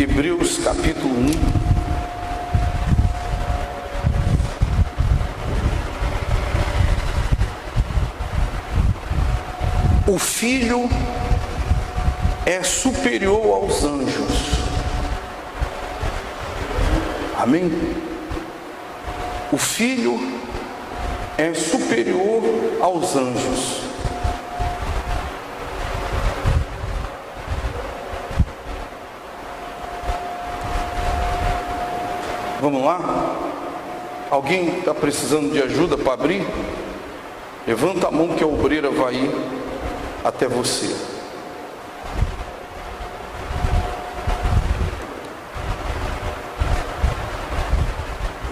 Hebreus capítulo 1. O Filho é superior aos anjos. Amém? O Filho é superior aos anjos. Vamos lá? Alguém está precisando de ajuda para abrir? Levanta a mão que a obreira vai ir até você.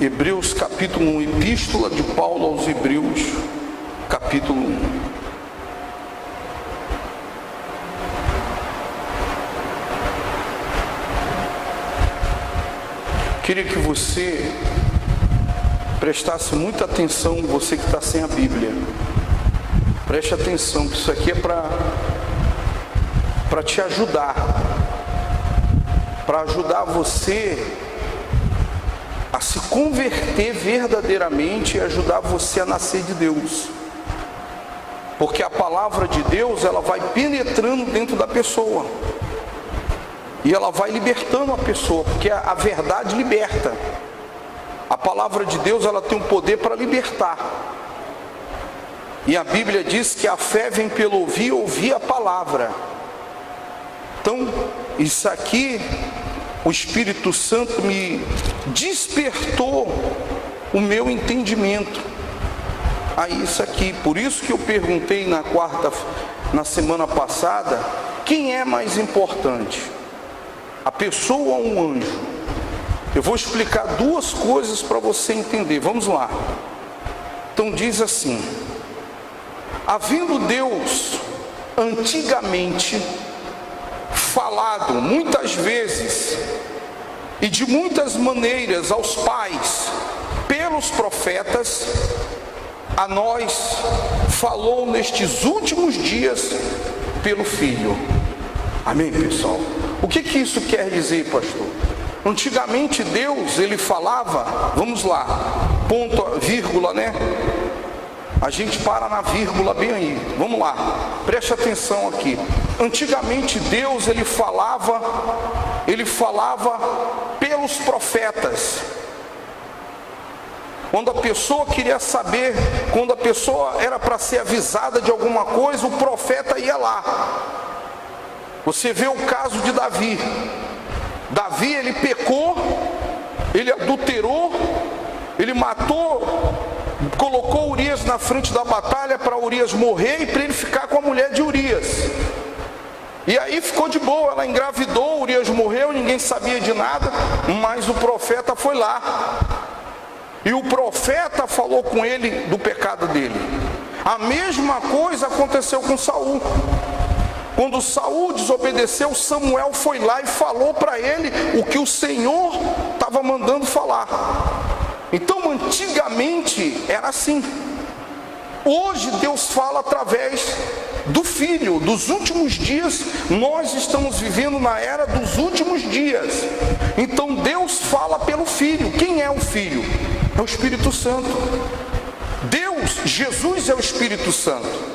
Hebreus capítulo 1, Epístola de Paulo aos Hebreus, capítulo 1. Queria que você prestasse muita atenção, você que está sem a Bíblia. Preste atenção, que isso aqui é para te ajudar, para ajudar você a se converter verdadeiramente e ajudar você a nascer de Deus. Porque a palavra de Deus, ela vai penetrando dentro da pessoa e ela vai libertando a pessoa, porque a verdade liberta. A palavra de Deus, ela tem um poder para libertar. E a Bíblia diz que a fé vem pelo ouvir, ouvir a palavra. Então, isso aqui, o Espírito Santo me despertou o meu entendimento a isso aqui. Por isso que eu perguntei na semana passada, quem é mais importante? A pessoa ou um anjo? Eu vou explicar duas coisas para você entender. Vamos lá. Então diz assim: havendo Deus antigamente falado muitas vezes e de muitas maneiras aos pais pelos profetas, a nós falou nestes últimos dias pelo Filho. Amém, pessoal? O que isso quer dizer, pastor? Antigamente Deus, ele falava, vamos lá, ponto, vírgula, né? A gente para na vírgula bem aí. Vamos lá, preste atenção aqui. Antigamente Deus, ele falava pelos profetas. Quando a pessoa queria saber, quando a pessoa era para ser avisada de alguma coisa, o profeta ia lá. Você vê o caso de Davi. Davi, ele pecou, ele adulterou, ele matou, colocou Urias na frente da batalha para Urias morrer e para ele ficar com a mulher de Urias. E aí ficou de boa, ela engravidou, Urias morreu, ninguém sabia de nada, mas o profeta foi lá. E o profeta falou com ele do pecado dele. A mesma coisa aconteceu com Saul. Quando Saul desobedeceu, Samuel foi lá e falou para ele o que o Senhor estava mandando falar. Então, antigamente era assim. Hoje Deus fala através do Filho. Dos últimos dias, nós estamos vivendo na era dos últimos dias. Então Deus fala pelo Filho. Quem é o Filho? É o Espírito Santo. Deus, Jesus é o Espírito Santo.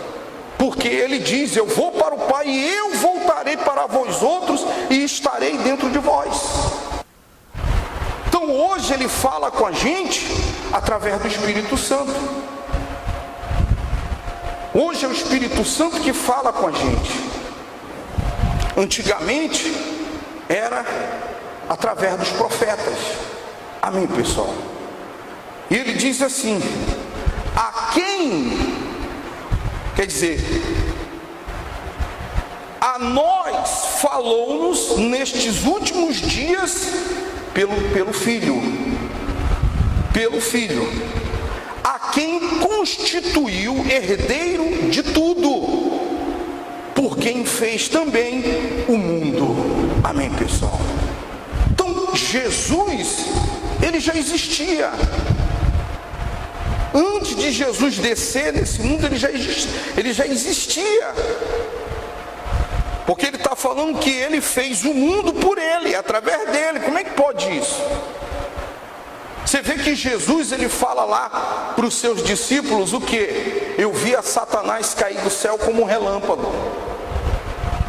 Porque ele diz: eu vou para o Pai e eu voltarei para vós outros e estarei dentro de vós. Então hoje ele fala com a gente através do Espírito Santo. Hoje é o Espírito Santo que fala com a gente. Antigamente era através dos profetas. Amém, pessoal? E ele diz assim: a quem... Quer dizer, a nós falou-nos nestes últimos dias pelo Filho. Pelo Filho. A quem constituiu herdeiro de tudo, por quem fez também o mundo. Amém, pessoal? Então, Jesus, ele já existia. Antes de Jesus descer nesse mundo, ele já existia. Porque ele está falando que ele fez o mundo por ele, através dele. Como é que pode isso? Você vê que Jesus, ele fala lá para os seus discípulos o que? Eu vi a Satanás cair do céu como um relâmpago.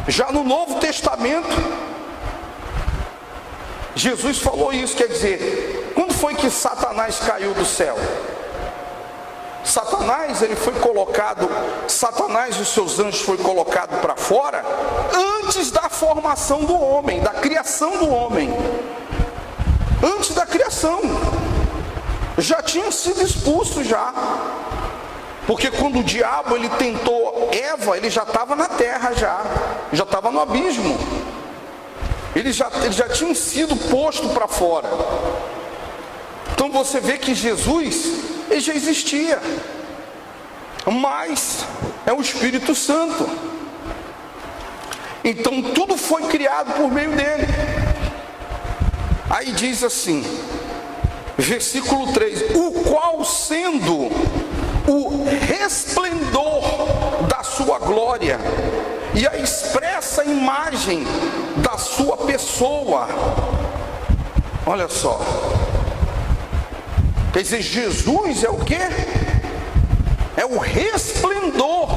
Já no Novo Testamento, Jesus falou isso, quer dizer, quando foi que Satanás caiu do céu? Satanás, ele foi colocado, Satanás e os seus anjos foi colocado para fora antes da formação do homem, da criação do homem. Antes da criação. Já tinham sido expulsos já. Porque quando o diabo ele tentou Eva, ele já estava na terra já estava no abismo. Eles já tinham sido posto para fora. Então você vê que Jesus, ele já existia, mas é o Espírito Santo. Então tudo foi criado por meio dele. Aí diz assim, versículo 3, o qual sendo o resplendor da sua glória e a expressa imagem da sua pessoa. Olha só, quer dizer, Jesus é o quê? É o resplendor,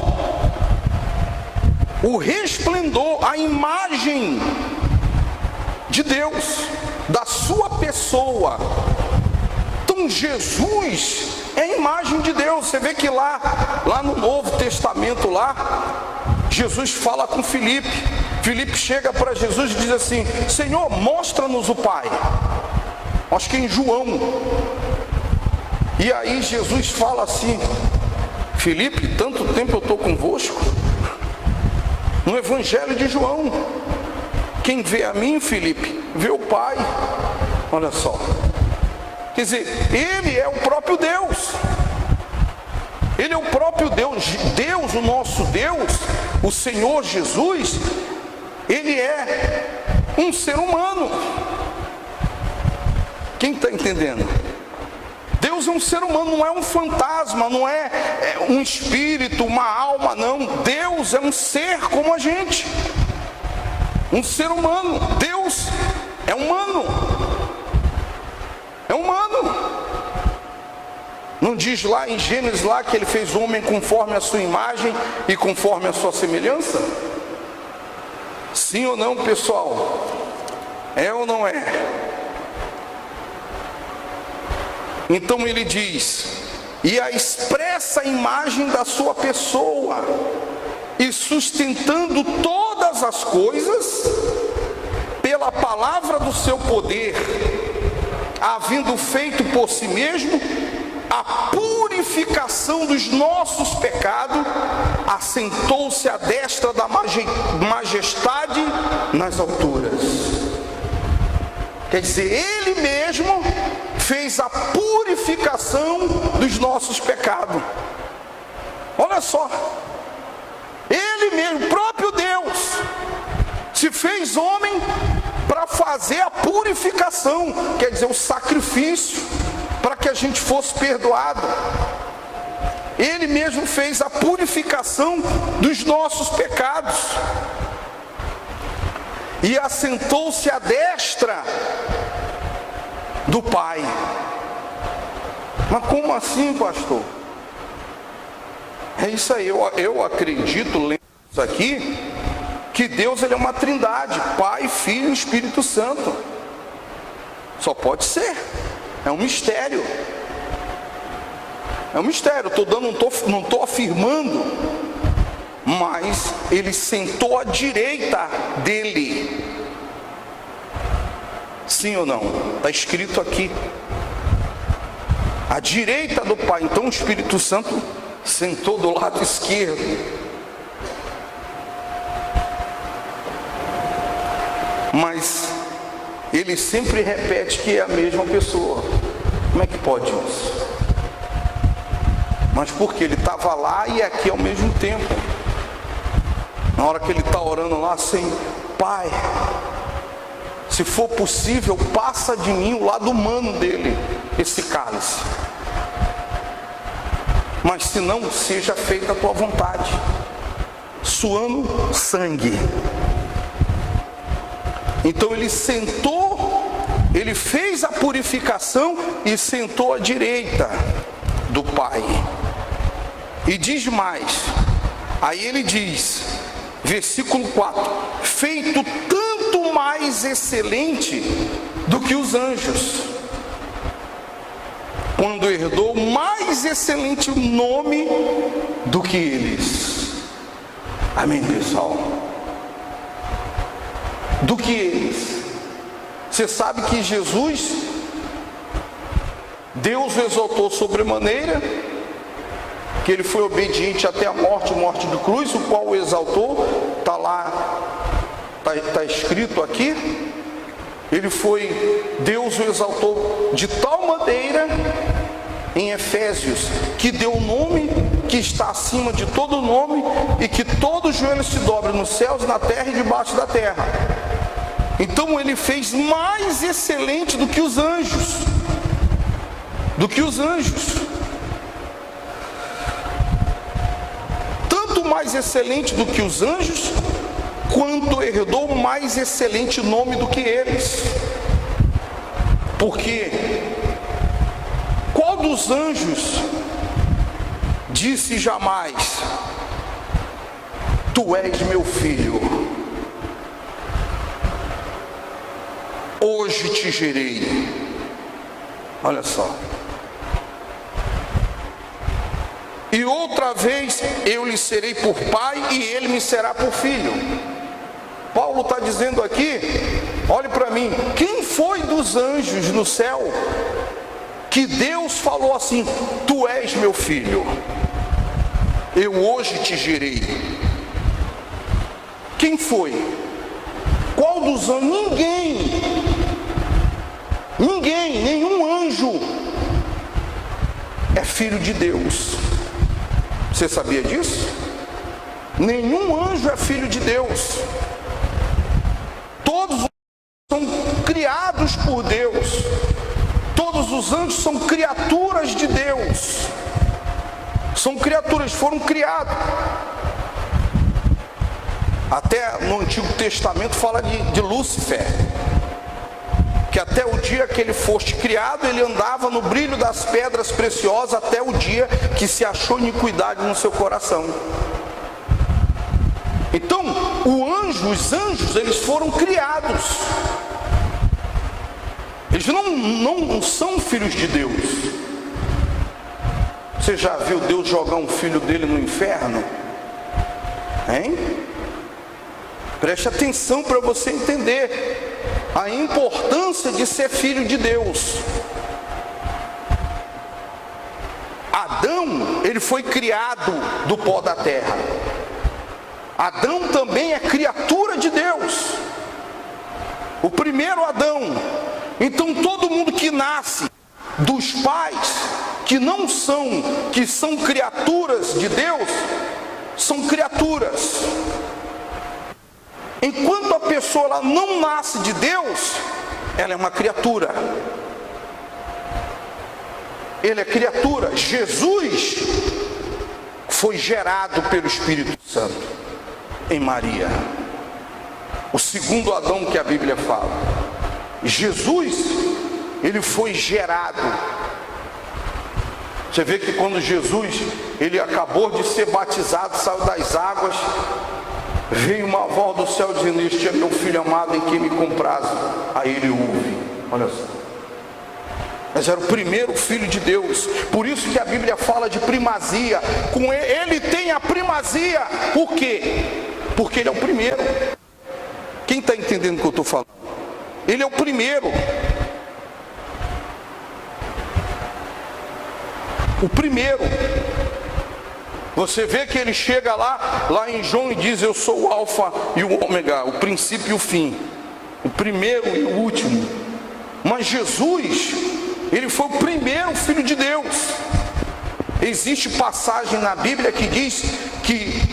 a imagem de Deus, da sua pessoa. Então Jesus é a imagem de Deus. Você vê que lá no Novo Testamento Jesus fala com Filipe. Filipe chega para Jesus e diz assim, Senhor, mostra-nos o Pai. Acho que é em João. E aí Jesus fala assim, Filipe, tanto tempo eu estou convosco. No Evangelho de João, quem vê a mim, Filipe, vê o Pai. Olha só. Quer dizer, ele é o próprio Deus. Ele é o próprio Deus. Deus, o nosso Deus, o Senhor Jesus, ele é um ser humano. Quem está entendendo? Deus é um ser humano, não é um fantasma, não é um espírito, uma alma, não. Deus é um ser como a gente. Um ser humano. Deus é humano. É humano. Não diz lá em Gênesis que ele fez o homem conforme a sua imagem e conforme a sua semelhança? Sim ou não, pessoal? É ou não é? Então ele diz, e a expressa imagem da sua pessoa, e sustentando todas as coisas pela palavra do seu poder, havendo feito por si mesmo a purificação dos nossos pecados, assentou-se à destra da majestade nas alturas. Quer dizer, ele mesmo fez a purificação dos nossos pecados. Olha só, ele mesmo, o próprio Deus, se fez homem para fazer a purificação, quer dizer, o sacrifício, para que a gente fosse perdoado. Ele mesmo fez a purificação dos nossos pecados. E assentou-se à destra do Pai. Mas como assim, pastor? É isso aí, eu acredito, lendo isso aqui, que Deus ele é uma trindade, Pai, Filho e Espírito Santo. Só pode ser. É um mistério. É um mistério. Não estou afirmando, mas ele sentou à direita dele. Sim ou não? Está escrito aqui. À direita do Pai. Então o Espírito Santo sentou do lado esquerdo. Mas ele sempre repete que é a mesma pessoa. Como é que pode isso? Mas porque ele estava lá e aqui ao mesmo tempo. Na hora que ele está orando lá assim, Pai, se for possível, passa de mim o lado humano dele, esse cálice. Mas se não, seja feita a tua vontade. Suando sangue. Então ele sentou, ele fez a purificação e sentou à direita do Pai. E diz mais, aí ele diz, versículo 4, feito tanto mais excelente do que os anjos, quando herdou mais excelente nome do que eles. Amém, pessoal? Do que eles. Você sabe que Jesus, Deus o exaltou sobremaneira, que ele foi obediente até a morte de cruz, o qual o exaltou, está lá, está escrito aqui. Deus o exaltou de tal maneira, em Efésios, que deu o nome que está acima de todo nome, e que todo joelho se dobre nos céus, na terra e debaixo da terra. Então ele fez mais excelente do que os anjos. Do que os anjos. Tanto mais excelente do que os anjos, quanto herdou mais excelente nome do que eles. Porque qual dos anjos disse jamais: tu és meu filho, hoje te gerei? Olha só. E outra vez eu lhe serei por pai e ele me será por filho. Paulo está dizendo aqui, olhe para mim, quem foi dos anjos no céu que Deus falou assim: tu és meu filho, eu hoje te gerei? Quem foi? Qual dos anjos? Ninguém, nenhum anjo é filho de Deus. Você sabia disso? Nenhum anjo é filho de Deus. Todos são criados por Deus. Todos os anjos são criaturas de Deus. São criaturas, foram criados. Até no Antigo Testamento fala de Lúcifer, que até o dia que ele foste criado, ele andava no brilho das pedras preciosas, até o dia que se achou iniquidade no seu coração. Então, os anjos, eles foram criados. Eles não são filhos de Deus. Você já viu Deus jogar um filho dele no inferno? Hein? Preste atenção para você entender a importância de ser filho de Deus. Adão, ele foi criado do pó da terra. Adão também é criatura de Deus. O primeiro Adão. Então todo mundo que nasce dos pais que são criaturas de Deus, são criaturas. Enquanto a pessoa ela não nasce de Deus, ela é uma criatura. Ele é criatura. Jesus foi gerado pelo Espírito Santo em Maria. O segundo Adão que a Bíblia fala. Jesus, ele foi gerado. Você vê que quando Jesus, ele acabou de ser batizado, saiu das águas, veio uma voz do céu dizendo: este é meu filho amado em quem me comprazo. Aí ele ouve. Olha só. Mas era o primeiro filho de Deus. Por isso que a Bíblia fala de primazia. Com ele tem a primazia. Por quê? Porque ele é o primeiro. Quem está entendendo o que eu estou falando? Ele é o primeiro. O primeiro. Você vê que ele chega lá em João e diz: eu sou o alfa e o ômega, o princípio e o fim, o primeiro e o último. Mas Jesus, ele foi o primeiro filho de Deus. Existe passagem na Bíblia que diz que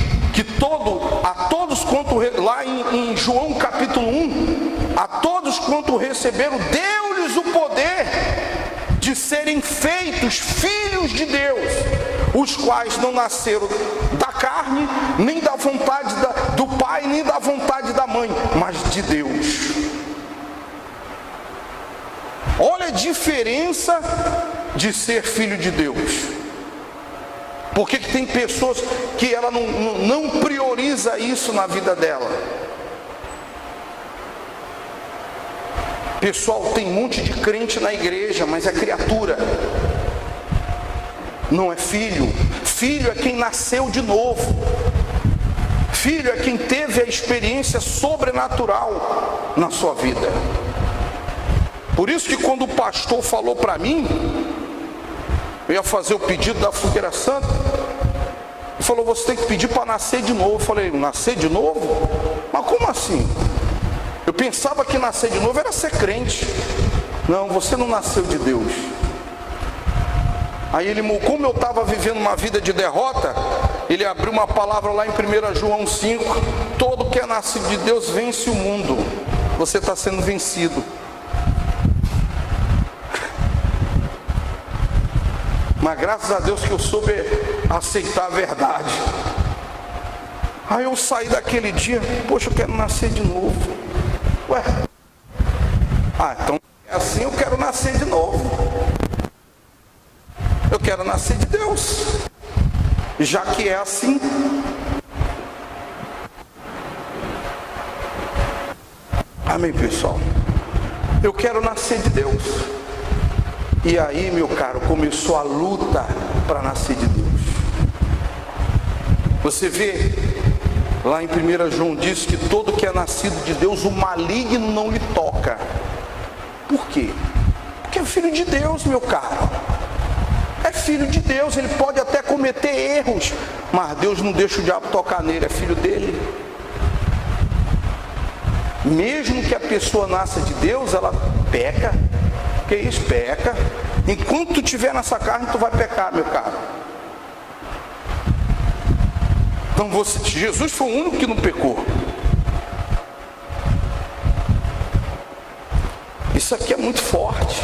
a todos quanto, lá em João capítulo 1, a todos quanto receberam, deu-lhes o poder de serem feitos filhos de Deus, os quais não nasceram da carne, nem da vontade do pai, nem da vontade da mãe, mas de Deus. Olha a diferença de ser filho de Deus. Por que tem pessoas que ela não prioriza isso na vida dela? Pessoal, tem um monte de crente na igreja, mas é criatura, não é filho. Filho é quem nasceu de novo. Filho é quem teve a experiência sobrenatural na sua vida. Por isso que quando o pastor falou para mim, eu ia fazer o pedido da fogueira santa, ele falou, você tem que pedir para nascer de novo. Eu falei, nascer de novo? Mas como assim? Eu pensava que nascer de novo era ser crente. Não, você não nasceu de Deus. Aí ele, como eu estava vivendo uma vida de derrota, ele abriu uma palavra lá em 1 João 5, todo que é nascido de Deus vence o mundo. Você está sendo vencido. Mas graças a Deus que eu soube aceitar a verdade. Aí eu saí daquele dia, poxa, eu quero nascer de novo. Ué, então é assim, eu quero nascer de novo. Eu quero nascer de Deus. Já que é assim, amém, pessoal? Eu quero nascer de Deus. E aí, meu caro, começou a luta para nascer de Deus. Você vê, lá em 1 João diz que todo que é nascido de Deus, o maligno não lhe toca. Por quê? Porque é filho de Deus, meu caro. É filho de Deus, ele pode até cometer erros, mas Deus não deixa o diabo tocar nele, é filho dele. Mesmo que a pessoa nasça de Deus, ela peca. Que isso? Peca. Enquanto tu estiver nessa carne, tu vai pecar, meu caro. Então Jesus foi o único que não pecou. Isso aqui é muito forte.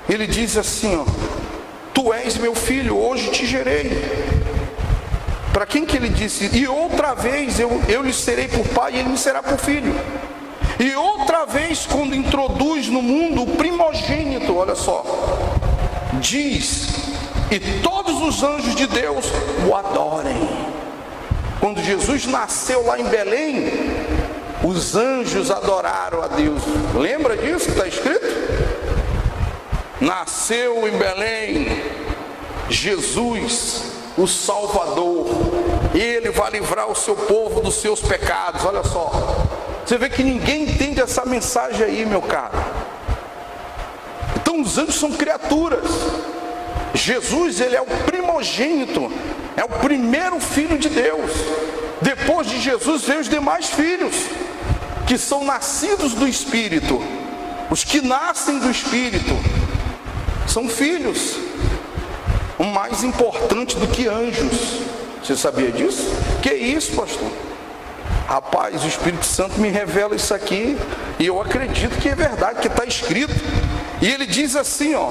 Ele diz assim, ó, tu és meu filho, hoje te gerei. Para quem que ele disse? E outra vez eu lhe serei por pai e ele me será por filho. E outra vez, quando introduz no mundo o primogênito, olha só, diz, e todos os anjos de Deus o adorem. Quando Jesus nasceu lá em Belém, os anjos adoraram a Deus. Lembra disso que está escrito? Nasceu em Belém Jesus, o Salvador. Ele vai livrar o seu povo dos seus pecados. Olha só. Você vê que ninguém entende essa mensagem aí, meu caro. Então os anjos são criaturas. Jesus, ele é o primogênito, é o primeiro filho de Deus. Depois de Jesus vem os demais filhos, que são nascidos do Espírito. Os que nascem do Espírito são filhos. O mais importante do que anjos. Você sabia disso? Que isso, pastor? Rapaz, o Espírito Santo me revela isso aqui, e eu acredito que é verdade, que está escrito. E ele diz assim, ó,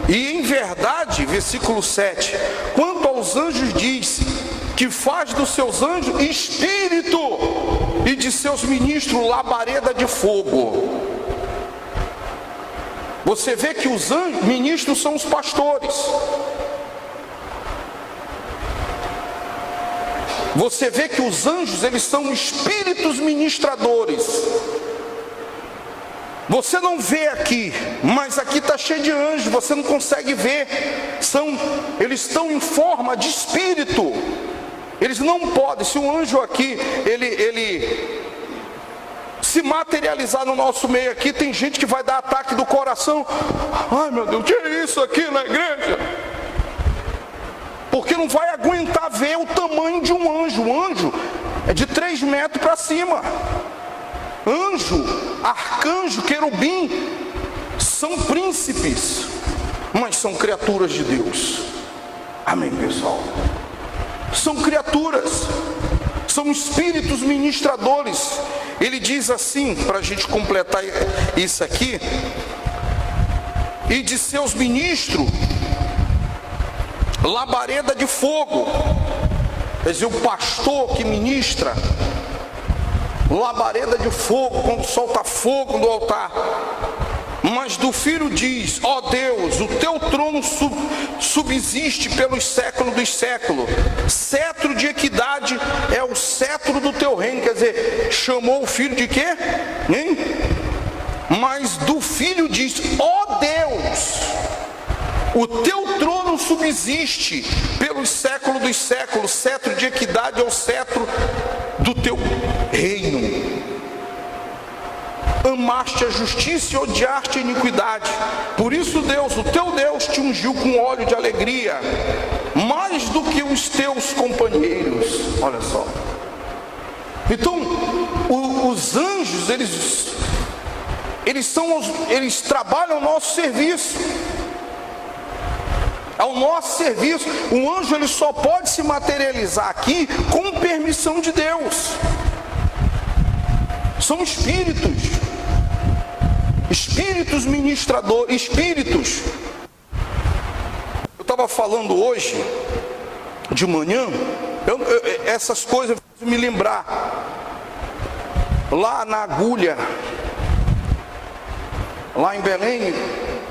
e em verdade, versículo 7, quanto aos anjos diz, que faz dos seus anjos espírito, e de seus ministros labareda de fogo. Você vê que os anjos, ministros são os pastores. Você vê que os anjos, eles são espíritos ministradores. Você não vê aqui, mas aqui está cheio de anjos, você não consegue ver. Eles estão em forma de espírito. Eles não podem, se um anjo aqui, ele se materializar no nosso meio aqui, tem gente que vai dar ataque do coração. Ai meu Deus, o que é isso aqui na igreja? Porque não vai aguentar ver o tamanho de um anjo. O anjo é de 3 metros para cima. Anjo, arcanjo, querubim, são príncipes, mas são criaturas de Deus. Amém, pessoal? São criaturas, são espíritos ministradores. Ele diz assim, para a gente completar isso aqui, e de seus ministros labareda de fogo. Quer dizer, o pastor que ministra, labareda de fogo, quando solta fogo do altar. Mas do Filho diz: ó Deus, o teu trono subsiste pelos séculos dos séculos. Cetro de equidade é o cetro do teu reino. Quer dizer, chamou o Filho de quê? Hein? Mas do Filho diz: ó Deus, o teu trono subsiste pelos séculos dos séculos. Cetro de equidade é o cetro do teu reino. Amaste a justiça e odiaste a iniquidade. Por isso Deus, o teu Deus, te ungiu com óleo de alegria, mais do que os teus companheiros. Olha só. Então, os anjos, eles trabalham ao nosso serviço. Ao nosso serviço. O anjo, ele só pode se materializar aqui com permissão de Deus. São espíritos ministradores, espíritos. Eu estava falando hoje de manhã, essas coisas me lembrar lá na agulha, lá em Belém.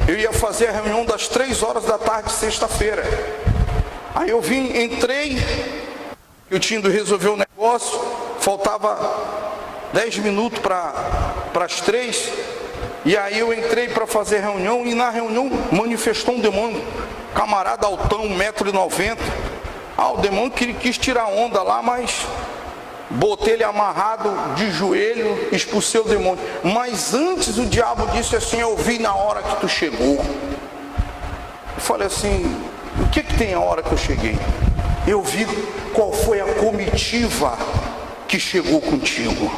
Eu ia fazer a reunião das 3 horas da tarde, sexta-feira. Aí eu entrei, eu tinha ido resolver o negócio, faltava 10 minutos para as 3, e aí eu entrei para fazer reunião, e na reunião manifestou um demônio, camarada altão, 1,90 m. O demônio quis tirar onda lá, mas botei ele amarrado de joelho, expulsei o demônio. Mas antes o diabo disse assim: eu vi na hora que tu chegou. Eu falei assim: o que tem a hora que eu cheguei? Eu vi qual foi a comitiva que chegou contigo.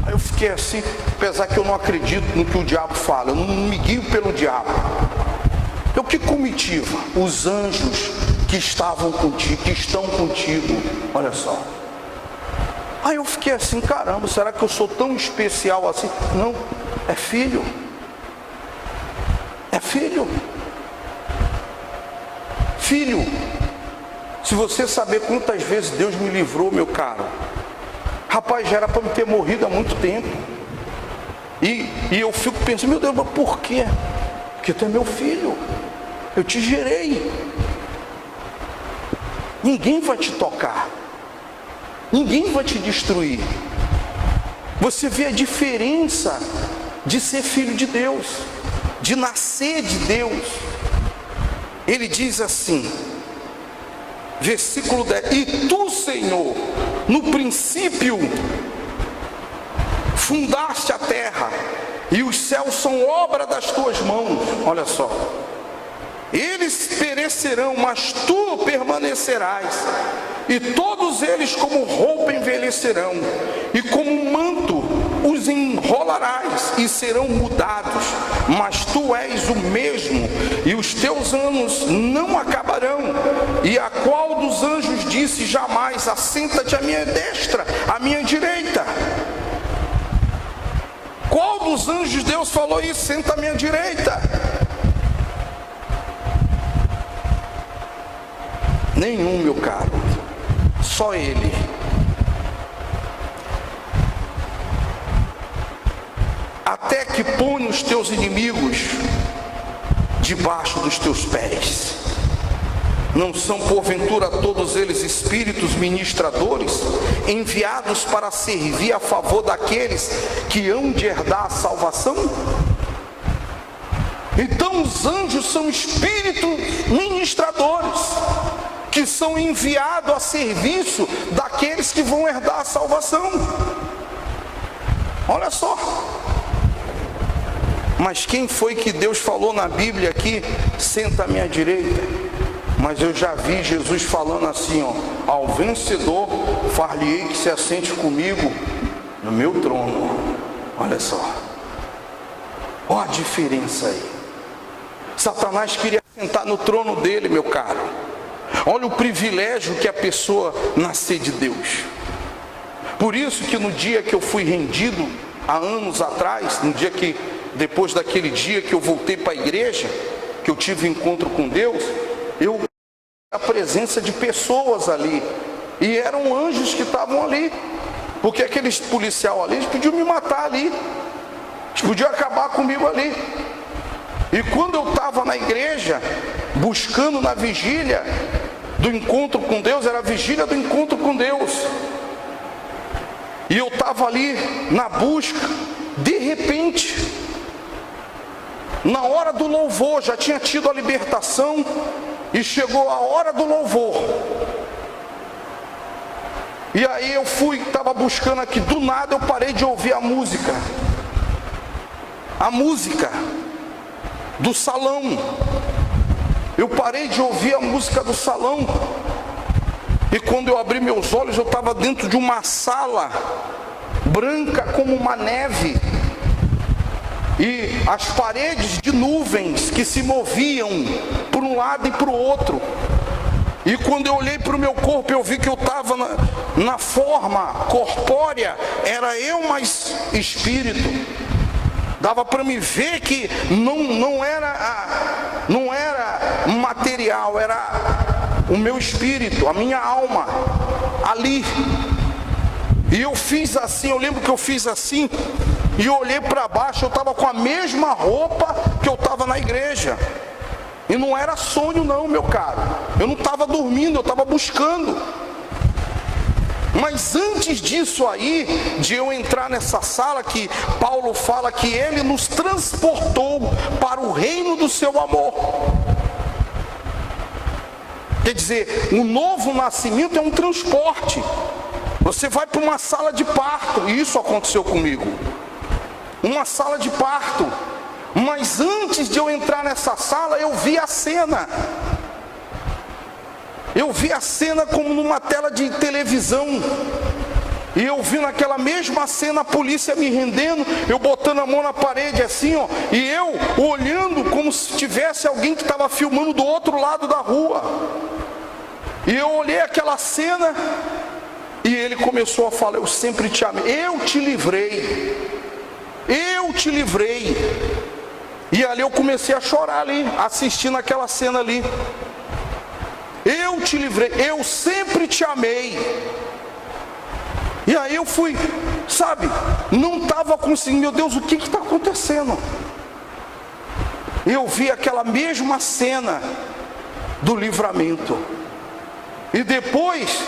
Aí eu fiquei assim, apesar que eu não acredito no que o diabo fala, eu não me guio pelo diabo. Eu, que comitiva? Os anjos que estavam contigo, que estão contigo. Olha só. Aí eu fiquei assim: caramba, será que eu sou tão especial assim? Não, é filho. É filho. Filho. Se você saber quantas vezes Deus me livrou, meu caro, rapaz, já era para me ter morrido há muito tempo. E eu fico pensando: meu Deus, mas por quê? Porque tu é meu filho. Eu te gerei. Ninguém vai te tocar. Ninguém vai te destruir. Você vê a diferença de ser filho de Deus, de nascer de Deus. Ele diz assim, versículo 10: e tu, Senhor, no princípio fundaste a terra, e os céus são obra das tuas mãos. Olha só. Eles perecerão, mas tu permanecerás, e todos eles como roupa envelhecerão, e como manto os enrolarás, e serão mudados, mas tu és o mesmo, e os teus anos não acabarão. E a qual dos anjos disse jamais: assenta-te à minha destra, à minha direita? Qual dos anjos Deus falou isso? Senta à minha direita. Nenhum, meu caro. Só Ele. Até que põe os teus inimigos debaixo dos teus pés. Não são porventura todos eles espíritos ministradores, enviados para servir a favor daqueles que hão de herdar a salvação? Então os anjos são espíritos ministradores, que são enviados a serviço daqueles que vão herdar a salvação. Olha só. Mas quem foi que Deus falou na Bíblia aqui: senta à minha direita? Mas eu já vi Jesus falando assim, ó: ao vencedor far-lhe-ei que se assente comigo no meu trono. Olha só. Olha a diferença aí. Satanás queria sentar no trono dele, meu caro. Olha o privilégio que a pessoa nascer de Deus. Por isso que no dia que eu fui rendido, há anos atrás, no dia que, depois daquele dia que eu voltei para a igreja, que eu tive encontro com Deus, eu a presença de pessoas ali, e eram anjos que estavam ali, porque aqueles policial ali, eles podiam me matar ali, Podia acabar comigo ali. E quando eu estava na igreja, buscando na vigília do encontro com Deus, era a vigília do encontro com Deus, e eu estava ali na busca, de repente, na hora do louvor, já tinha tido a libertação, e chegou a hora do louvor, e aí eu estava buscando aqui, do nada eu parei de ouvir a música do salão. Eu parei de ouvir a música do salão, e quando eu abri meus olhos, eu estava dentro de uma sala branca como uma neve, e as paredes de nuvens que se moviam para um lado e para o outro. E quando eu olhei para o meu corpo, eu vi que eu estava na forma corpórea, era eu mais espírito. Dava para me ver que não era material, era o meu espírito, a minha alma ali. E eu fiz assim, eu lembro que eu fiz assim, e eu olhei para baixo, eu estava com a mesma roupa que eu estava na igreja. E não era sonho não, meu caro. Eu não estava dormindo, eu estava buscando. Mas antes disso aí, de eu entrar nessa sala, que Paulo fala que ele nos transportou para o reino do seu amor. Quer dizer, o novo nascimento é um transporte. Você vai para uma sala de parto, e isso aconteceu comigo. Uma sala de parto. Mas antes de eu entrar nessa sala, eu vi a cena. Eu vi a cena como numa tela de televisão. E eu vi naquela mesma cena a polícia me rendendo, eu botando a mão na parede assim, ó, e eu olhando como se tivesse alguém que estava filmando do outro lado da rua. E eu olhei aquela cena, e ele começou a falar: eu sempre te amei, eu te livrei, eu te livrei. E ali eu comecei a chorar ali, assistindo aquela cena ali. Eu te livrei, eu sempre te amei. E aí eu fui, sabe, não estava conseguindo, meu Deus, o que está acontecendo? Eu vi aquela mesma cena do livramento. E depois,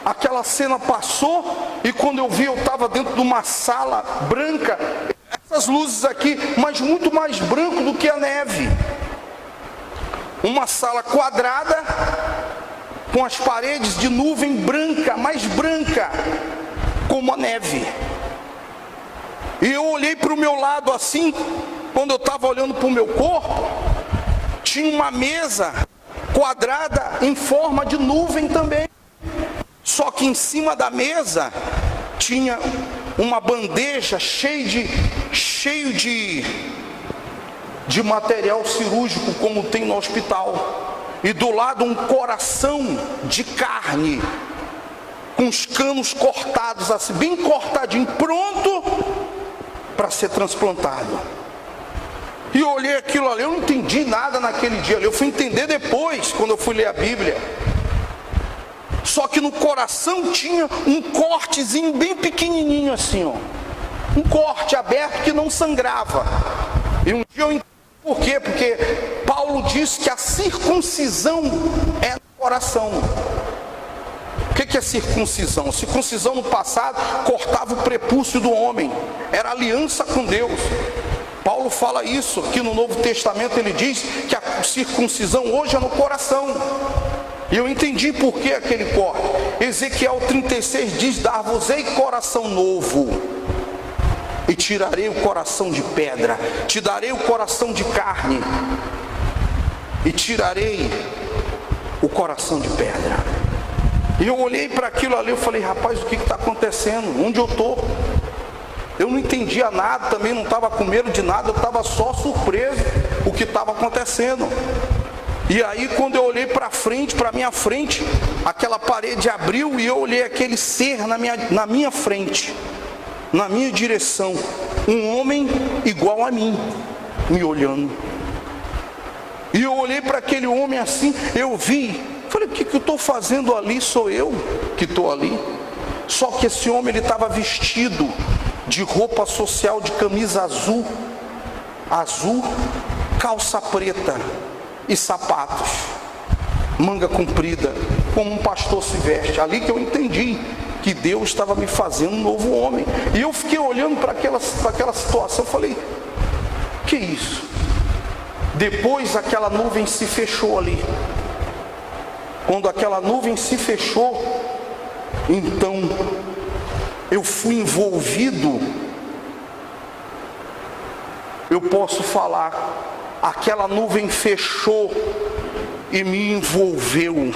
aquela cena passou, e quando eu vi, eu estava dentro de uma sala branca, essas luzes aqui, mas muito mais branco do que a neve. Uma sala quadrada, com as paredes de nuvem branca, mais branca, como a neve. E eu olhei para o meu lado assim, quando eu estava olhando para o meu corpo, tinha uma mesa quadrada em forma de nuvem também. Só que em cima da mesa tinha uma bandeja cheio de material cirúrgico, como tem no hospital. E do lado um coração de carne, com os canos cortados assim, bem cortadinho, pronto para ser transplantado. E eu olhei aquilo ali, eu não entendi nada naquele dia ali, eu fui entender depois, quando eu fui ler a Bíblia. Só que no coração tinha um cortezinho bem pequenininho assim, ó, um corte aberto que não sangrava. E um dia eu entendi por quê? Porque Paulo diz que a circuncisão é no coração. O que é circuncisão? Circuncisão no passado cortava o prepúcio do homem, era aliança com Deus. Paulo fala isso aqui no Novo Testamento, ele diz que a circuncisão hoje é no coração. E eu entendi por que aquele corte. Ezequiel 36 diz: dar-vos-ei coração novo, e tirarei o coração de pedra, te darei o coração de carne, e tirarei o coração de pedra. E eu olhei para aquilo ali, eu falei: rapaz, o que está acontecendo? Onde eu estou? Eu não entendia nada, também não estava com medo de nada, eu estava só surpreso o que estava acontecendo. E aí quando eu olhei para frente, para minha frente, aquela parede abriu e eu olhei aquele ser na minha frente, na minha direção, um homem igual a mim, me olhando. E eu olhei para aquele homem assim, eu vi, falei: o que eu estou fazendo ali? Sou eu que estou ali. Só que esse homem, ele estava vestido de roupa social, de camisa azul, calça preta e sapatos, manga comprida, como um pastor se veste. Ali que eu entendi que Deus estava me fazendo um novo homem. E eu fiquei olhando para aquela situação, falei, que isso? Depois aquela nuvem se fechou ali. Quando aquela nuvem se fechou, então eu fui envolvido. Eu posso falar, aquela nuvem fechou e me envolveu.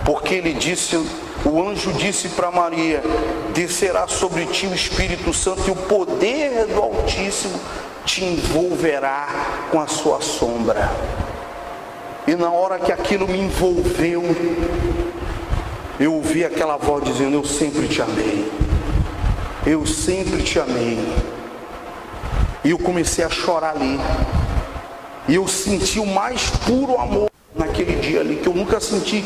Porque ele disse, o anjo disse para Maria, descerá sobre ti o Espírito Santo e o poder do Altíssimo te envolverá com a sua sombra. E na hora que aquilo me envolveu, eu ouvi aquela voz dizendo, eu sempre te amei. Eu sempre te amei. E eu comecei a chorar ali. E eu senti o mais puro amor naquele dia ali, que eu nunca senti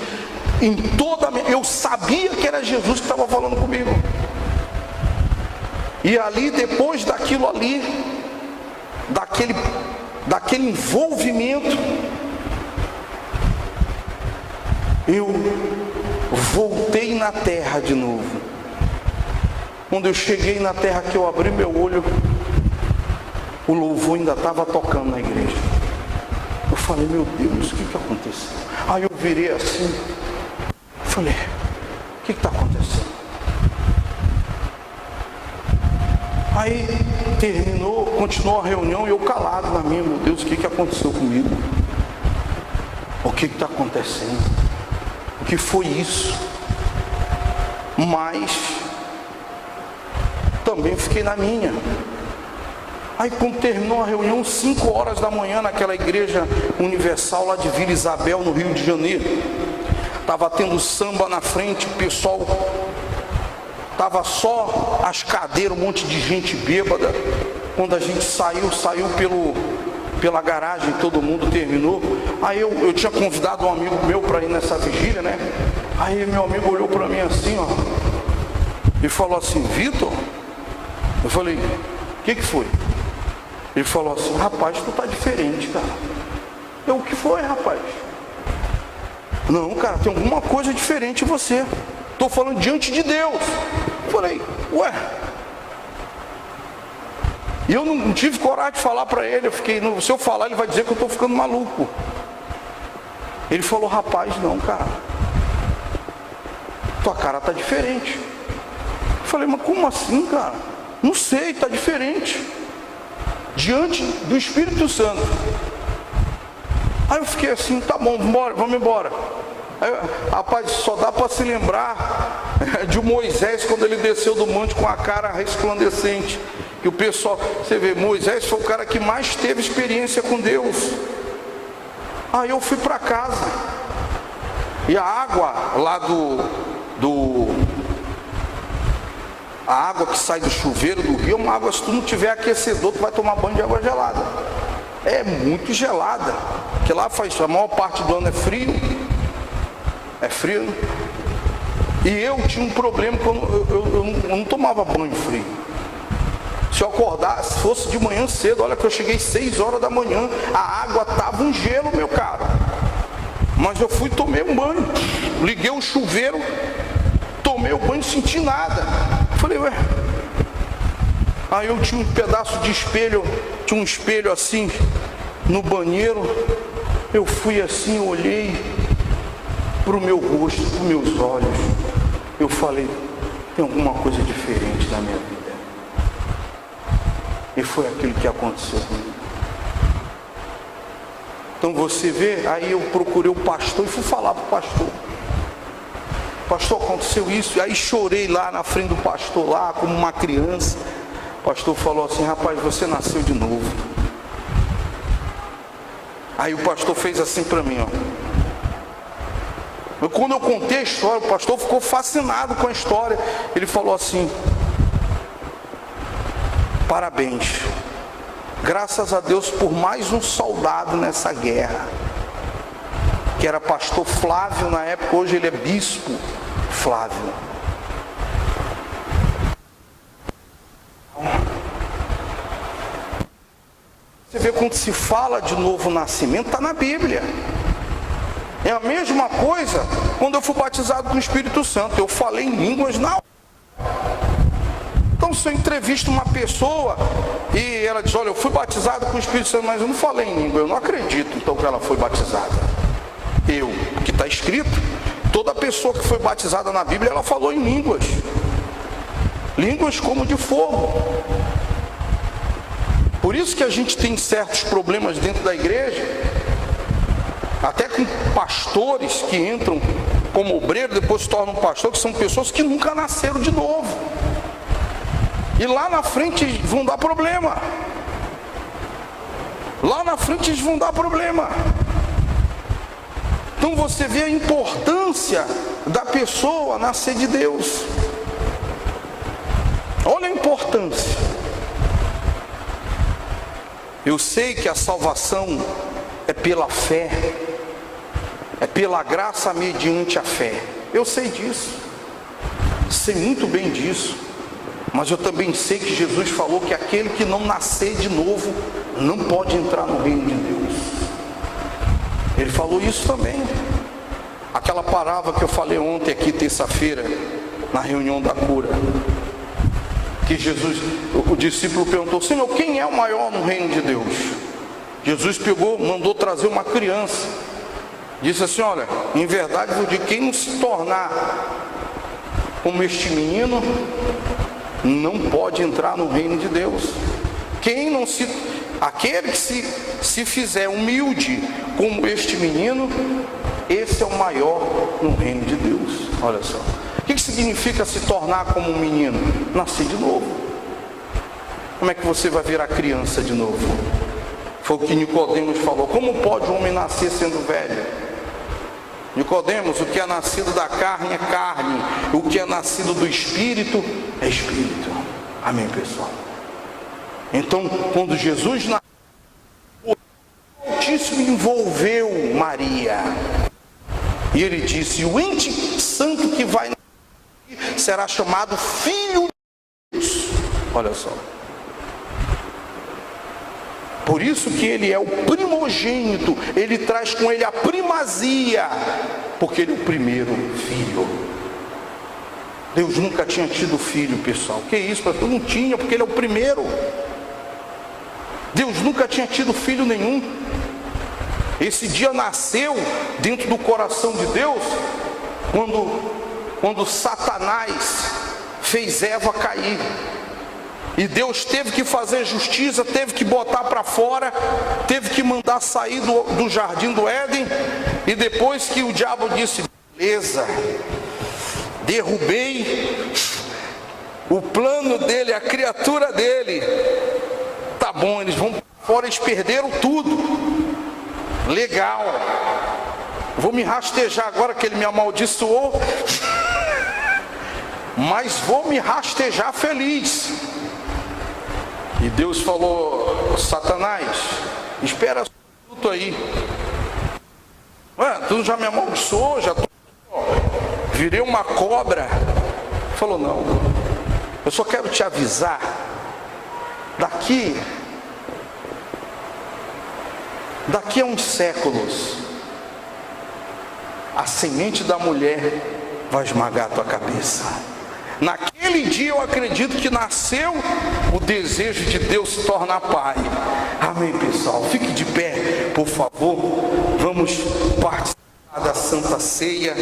em toda a minha... Eu sabia que era Jesus que estava falando comigo. E ali, depois daquilo ali, daquele envolvimento, eu voltei na terra de novo. Quando eu cheguei na terra, que eu abri meu olho, o louvor ainda estava tocando na igreja. Eu falei, meu Deus, o que aconteceu? Aí eu virei assim, falei, o que está acontecendo? Aí terminou, continuou a reunião e eu calado na minha, meu Deus, o que aconteceu comigo? O que está acontecendo? O que foi isso? Mas também fiquei na minha. Aí quando terminou a reunião, 5 horas da manhã, naquela igreja universal lá de Vila Isabel, no Rio de Janeiro, estava tendo samba na frente, o pessoal estava só as cadeiras, um monte de gente bêbada. Quando a gente saiu pela garagem, todo mundo terminou. Aí eu tinha convidado um amigo meu para ir nessa vigília, né? Aí meu amigo olhou para mim assim, ó, e falou assim, Vitor? Eu falei, o que foi? Ele falou assim, rapaz, tu tá diferente, cara. Eu, o que foi, rapaz? Não, cara, tem alguma coisa diferente em você. Tô falando diante de Deus. Eu falei, ué. E eu não tive coragem de falar para ele. Eu fiquei, se eu falar, ele vai dizer que eu tô ficando maluco. Ele falou, rapaz, não, cara. Tua cara tá diferente. Eu falei, mas como assim, cara? Não sei, tá diferente. Diante do Espírito Santo. Aí eu fiquei assim, tá bom, vamos embora. Aí, rapaz, só dá para se lembrar de Moisés quando ele desceu do monte com a cara resplandecente. Que o pessoal, você vê, Moisés foi o cara que mais teve experiência com Deus. Aí eu fui para casa. E a água lá a água que sai do chuveiro do rio é uma água, se tu não tiver aquecedor, tu vai tomar banho de água gelada. É muito gelada. Porque lá a maior parte do ano é frio. É frio, né? E eu tinha um problema quando eu não tomava banho frio. Se eu acordasse, se fosse de manhã cedo, olha que eu cheguei 6 horas da manhã, a água estava um gelo, meu caro. Mas eu fui e tomei um banho. Liguei o chuveiro, tomei o banho, não senti nada. Falei, ué. Aí eu tinha um pedaço de espelho, tinha um espelho assim no banheiro. Eu fui assim, olhei para o meu rosto, para os meus olhos. Eu falei, tem alguma coisa diferente na minha vida. E foi aquilo que aconteceu comigo. Então você vê, aí eu procurei o pastor e fui falar para o pastor. Pastor, aconteceu isso. E aí chorei lá na frente do pastor, lá como uma criança. O pastor falou assim, rapaz, você nasceu de novo. Aí o pastor fez assim para mim, ó. Quando eu contei a história, o pastor ficou fascinado com a história. Ele falou assim, parabéns, graças a Deus por mais um soldado nessa guerra. Que era pastor Flávio na época, hoje ele é bispo Flávio. Você vê quando se fala de novo nascimento, está na Bíblia. É a mesma coisa quando eu fui batizado com o Espírito Santo. Eu falei em línguas na hora. Então, se eu entrevisto uma pessoa e ela diz, olha, eu fui batizado com o Espírito Santo, mas eu não falei em língua, eu não acredito então que ela foi batizada. Que está escrito, toda pessoa que foi batizada na Bíblia, ela falou em línguas. Línguas como de fogo. Por isso que a gente tem certos problemas dentro da igreja, até com pastores que entram como obreiro, depois se tornam pastor, que são pessoas que nunca nasceram de novo. E lá na frente vão dar problema. Lá na frente eles vão dar problema. Então você vê a importância da pessoa nascer de Deus. Olha a importância. Eu sei que a salvação é pela fé, é pela graça mediante a fé. Eu sei disso, sei muito bem disso. Mas eu também sei que Jesus falou que aquele que não nascer de novo não pode entrar no reino de Deus. Ele falou isso também. Aquela palavra que eu falei ontem aqui, terça-feira, na reunião da cura, que Jesus, o discípulo perguntou, Senhor, quem é o maior no reino de Deus? Jesus pegou, mandou trazer uma criança, disse assim, olha, em verdade vou dizer, quem não se tornar como este menino, não pode entrar no reino de Deus. Aquele que se fizer humilde como este menino, esse é o maior no reino de Deus. Olha só, o que significa se tornar como um menino? Nascer de novo. Como é que você vai virar criança de novo? Foi o que Nicodemos falou, como pode um homem nascer sendo velho? Nicodemos, o que é nascido da carne é carne, o que é nascido do Espírito é Espírito. Amém, pessoal? Então, quando Jesus nasceu, o Altíssimo envolveu Maria, e ele disse, o ente santo que vai nascer será chamado Filho de Deus. Olha só. Por isso que ele é o primogênito, ele traz com ele a primazia, porque ele é o primeiro filho. Deus nunca tinha tido filho, pessoal. Que isso, pastor? Não tinha, porque ele é o primeiro. Deus nunca tinha tido filho nenhum. Esse dia nasceu dentro do coração de Deus, quando Satanás fez Eva cair. E Deus teve que fazer justiça, teve que botar para fora, teve que mandar sair do jardim do Éden. E depois que o diabo disse, beleza, derrubei o plano dele, a criatura dele, tá bom, eles vão para fora, eles perderam tudo, legal, vou me rastejar agora que ele me amaldiçoou, mas vou me rastejar feliz. E Deus falou, Satanás, espera um minuto aí. Ué, tu já me amaldiçoou, já virei uma cobra. Falou, não, eu só quero te avisar, daqui a uns séculos, a semente da mulher vai esmagar a tua cabeça. Naquele dia eu acredito que nasceu o desejo de Deus se tornar pai. Amém, pessoal? Fique de pé, por favor. Vamos participar da Santa Ceia.